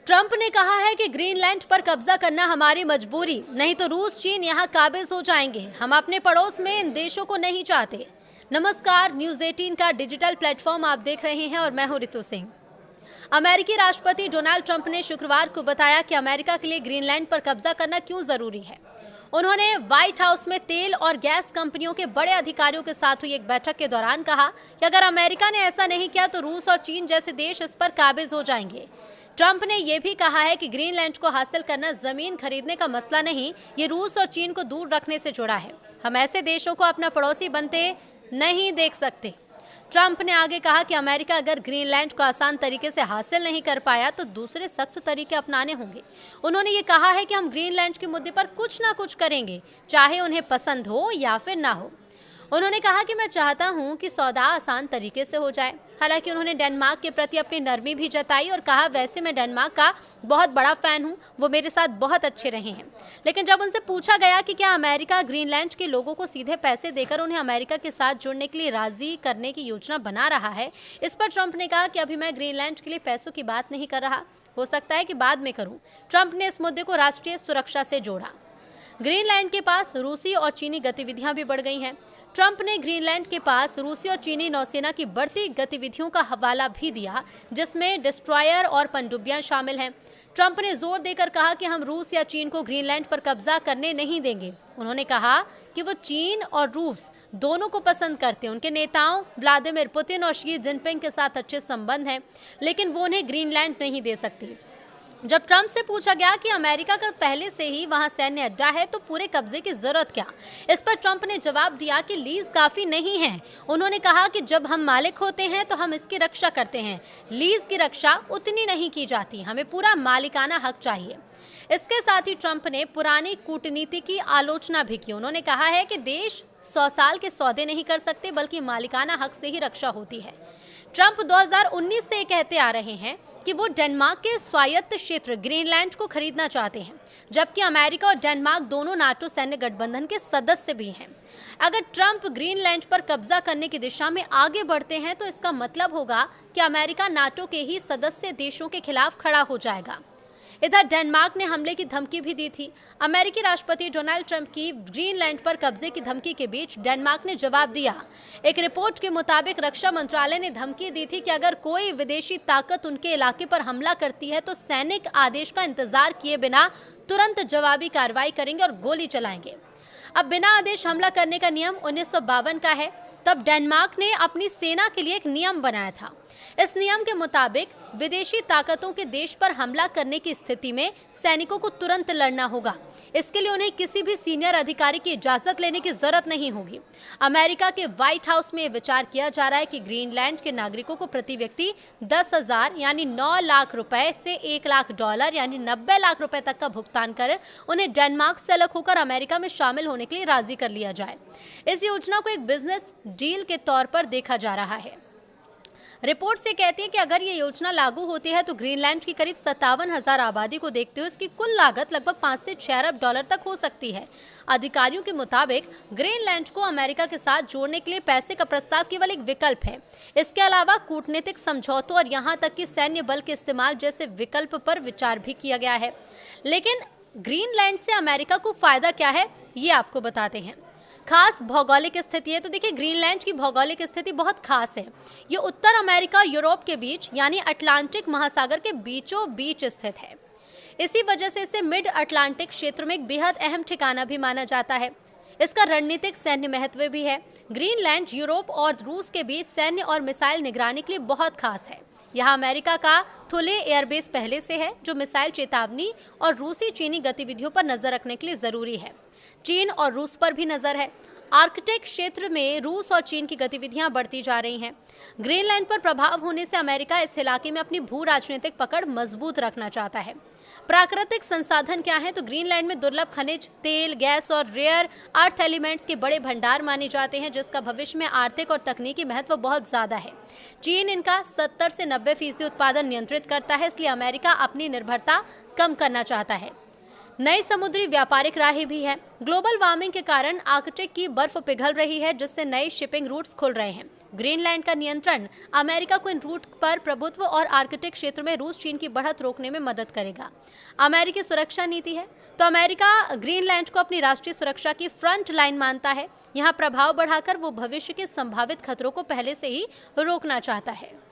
Trump ने कहा है कि ग्रीनलैंड पर कब्जा करना हमारी मजबूरी, नहीं तो रूस चीन यहाँ काबिज हो जाएंगे। हम अपने पड़ोस में इन देशों को नहीं चाहते। नमस्कार, न्यूज़ 18 का डिजिटल प्लेटफॉर्म आप देख रहे हैं और मैं हूं रितु सिंह। अमेरिकी राष्ट्रपति डोनाल्ड ट्रंप ने शुक्रवार को बताया कि अमेरिका के लिए ग्रीनलैंड पर कब्जा करना क्यों जरूरी है। उन्होंने व्हाइट हाउस में तेल और गैस कंपनियों के बड़े अधिकारियों के साथ हुई एक बैठक के दौरान कहा कि अगर अमेरिका ने ऐसा नहीं किया तो रूस और चीन जैसे देश इस पर काबिज हो जाएंगे। ट्रंप ने यह भी कहा है कि ग्रीनलैंड को हासिल करना जमीन खरीदने का मसला नहीं, ये रूस और चीन को दूर रखने से जुड़ा है। हम ऐसे देशों को अपना पड़ोसी बनते नहीं देख सकते। ट्रंप ने आगे कहा कि अमेरिका अगर ग्रीनलैंड को आसान तरीके से हासिल नहीं कर पाया तो दूसरे सख्त तरीके अपनाने होंगे। उन्होंने ये कहा है कि हम ग्रीनलैंड के मुद्दे पर कुछ ना कुछ करेंगे, चाहे उन्हें पसंद हो या फिर ना हो। उन्होंने कहा कि मैं चाहता हूं कि सौदा आसान तरीके से हो जाए। हालांकि उन्होंने डेनमार्क के प्रति अपनी नरमी भी जताई और कहा वैसे मैं डेनमार्क का बहुत बड़ा फैन हूं, वो मेरे साथ बहुत अच्छे रहे हैं। लेकिन जब उनसे पूछा गया कि क्या अमेरिका ग्रीनलैंड के लोगों को सीधे पैसे देकर उन्हें अमेरिका के साथ जुड़ने के लिए राजी करने की योजना बना रहा है, इस पर ट्रंप ने कहा कि अभी मैं ग्रीनलैंड के लिए पैसों की बात नहीं कर रहा, हो सकता है कि बाद में करूं। ट्रंप ने इस मुद्दे को राष्ट्रीय सुरक्षा से जोड़ा। ग्रीनलैंड के पास रूसी और चीनी गतिविधियां भी बढ़ गई हैं। ट्रंप ने ग्रीनलैंड के पास रूसी और चीनी नौसेना की बढ़ती गतिविधियों का हवाला भी दिया, जिसमें डिस्ट्रॉयर और पनडुब्बियां शामिल हैं। ट्रंप ने जोर देकर कहा कि हम रूस या चीन को ग्रीनलैंड पर कब्जा करने नहीं देंगे। उन्होंने कहा कि वो चीन और रूस दोनों को पसंद करते हैं। उनके नेताओं व्लादिमीर पुतिन और शी जिनपिंग के साथ अच्छे संबंध हैं, लेकिन वो उन्हें ग्रीनलैंड नहीं दे सकती। जब ट्रंप से पूछा गया कि अमेरिका का पहले से ही वहां सैन्य अड्डा है तो पूरे कब्जे की जरूरत क्या, इस पर ट्रंप ने जवाब दिया कि लीज काफी नहीं है। उन्होंने कहा कि जब हम मालिक होते हैं तो हम इसकी रक्षा करते हैं, लीज की रक्षा उतनी नहीं की जाती, हमें पूरा मालिकाना हक चाहिए। इसके साथ ही ट्रंप ने पुरानी कूटनीति की आलोचना भी की। उन्होंने कहा है कि देश 100 साल के सौदे नहीं कर सकते, बल्कि मालिकाना हक से ही रक्षा होती है। ट्रंप 2019 से कहते आ रहे हैं कि वो डेनमार्क के स्वायत्त क्षेत्र ग्रीनलैंड को खरीदना चाहते हैं, जबकि अमेरिका और डेनमार्क दोनों नाटो सैन्य गठबंधन के सदस्य भी हैं। अगर ट्रंप ग्रीनलैंड पर कब्जा करने की दिशा में आगे बढ़ते हैं तो इसका मतलब होगा कि अमेरिका नाटो के ही सदस्य देशों के खिलाफ खड़ा हो जाएगा। इधर डेनमार्क ने हमले की धमकी भी दी थी। अमेरिकी राष्ट्रपति डोनाल्ड ट्रंप की ग्रीनलैंड पर कब्जे की धमकी के बीच डेनमार्क ने जवाब दिया। एक रिपोर्ट के मुताबिक रक्षा मंत्रालय ने धमकी दी थी कि अगर कोई विदेशी ताकत उनके इलाके पर हमला करती है तो सैनिक आदेश का इंतजार किए बिना तुरंत जवाबी कार्रवाई करेंगे और गोली चलाएंगे। अब बिना आदेश हमला करने का नियम 1952 का है। तब डेनमार्क ने अपनी सेना के लिए एक नियम बनाया था। इस नियम के मुताबिक विदेशी ताकतों के देश पर हमला करने की स्थिति में सैनिकों को तुरंत लड़ना होगा। इसके लिए उन्हें किसी भी सीनियर अधिकारी की इजाजत लेने की जरूरत नहीं होगी। अमेरिका के व्हाइट हाउस में विचार किया जा रहा है कि ग्रीनलैंड के नागरिकों को प्रति व्यक्ति 10,000 यानी 9 लाख रुपए से $1 लाख यानी 90 लाख रुपए तक का भुगतान कर उन्हें डेनमार्क से अलग होकर अमेरिका में शामिल होने के लिए राजी कर लिया जाए। इस योजना को एक बिजनेस डील के तौर पर देखा जा रहा है। रिपोर्ट से कहती है कि अगर ये योजना लागू होती है तो ग्रीनलैंड की करीब 57,000 आबादी को देखते हुए इसकी कुल लागत लगभग 5 से 6 अरब डॉलर तक हो सकती है। अधिकारियों के मुताबिक ग्रीनलैंड को अमेरिका के साथ जोड़ने के लिए पैसे का प्रस्ताव केवल एक विकल्प है। इसके अलावा कूटनीतिक समझौतों और यहाँ तक कि सैन्य बल के इस्तेमाल जैसे विकल्प पर विचार भी किया गया है। लेकिन ग्रीनलैंड से अमेरिका को फायदा क्या है, ये आपको बताते हैं। खास भौगोलिक स्थिति है। तो देखिए, ग्रीनलैंड की भौगोलिक स्थिति बहुत खास है। ये उत्तर अमेरिका और यूरोप के बीच यानी अटलांटिक महासागर के बीचों बीच स्थित है। इसी वजह से इसे मिड अटलांटिक क्षेत्र में एक बेहद अहम ठिकाना भी माना जाता है। इसका रणनीतिक सैन्य महत्व भी है। ग्रीनलैंड यूरोप और रूस के बीच सैन्य और मिसाइल निगरानी के लिए बहुत खास है। यहाँ अमेरिका का थुले एयरबेस पहले से है, जो मिसाइल चेतावनी और रूसी चीनी गतिविधियों पर नजर रखने के लिए जरूरी है। चीन और रूस पर भी नजर है। आर्कटिक क्षेत्र में रूस और चीन की गतिविधियां बढ़ती जा रही हैं। ग्रीनलैंड पर प्रभाव होने से अमेरिका इस इलाके में अपनी भू राजनीतिक पकड़ मजबूत रखना चाहता है। प्राकृतिक संसाधन क्या है, तो ग्रीनलैंड में दुर्लभ खनिज, तेल, गैस और रेयर अर्थ एलिमेंट्स के बड़े भंडार माने जाते हैं, जिसका भविष्य में आर्थिक और तकनीकी महत्व बहुत ज्यादा है। चीन इनका 70 से 90% उत्पादन नियंत्रित करता है, इसलिए अमेरिका अपनी निर्भरता कम करना चाहता है। नई समुद्री व्यापारिक राहें भी हैं। ग्लोबल वार्मिंग के कारण आर्कटिक की बर्फ पिघल रही है, जिससे नए शिपिंग रूट्स खुल रहे हैं। ग्रीनलैंड का नियंत्रण अमेरिका को इन रूट पर प्रभुत्व और आर्कटिक क्षेत्र में रूस चीन की बढ़त रोकने में मदद करेगा। अमेरिकी सुरक्षा नीति है तो अमेरिका ग्रीनलैंड को अपनी राष्ट्रीय सुरक्षा की फ्रंट लाइन मानता है। यहाँ प्रभाव बढ़ाकर वो भविष्य के संभावित खतरों को पहले से ही रोकना चाहता है।